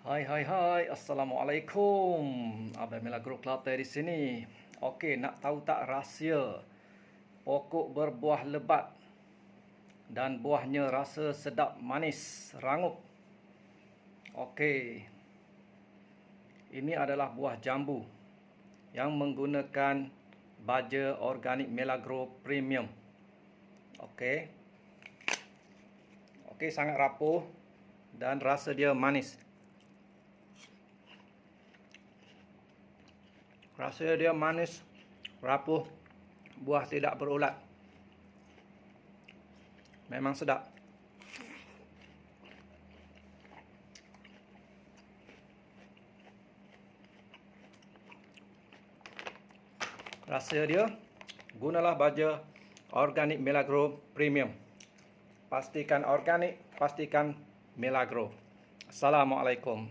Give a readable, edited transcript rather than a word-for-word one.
Hai, Assalamualaikum. Abang Milagro Kelate di sini. Okey, nak tahu tak rahsia pokok berbuah lebat dan buahnya rasa sedap, manis, rangup. Okey. Ini adalah buah jambu yang menggunakan baja organik Milagro Premium. Okey. Okey, sangat rapuh dan rasa dia manis. Rasa dia manis, rapuh, buah tidak berulat. Memang sedap. Rasa dia, gunalah baja organik Milagro Premium. Pastikan organik, pastikan Milagro. Assalamualaikum.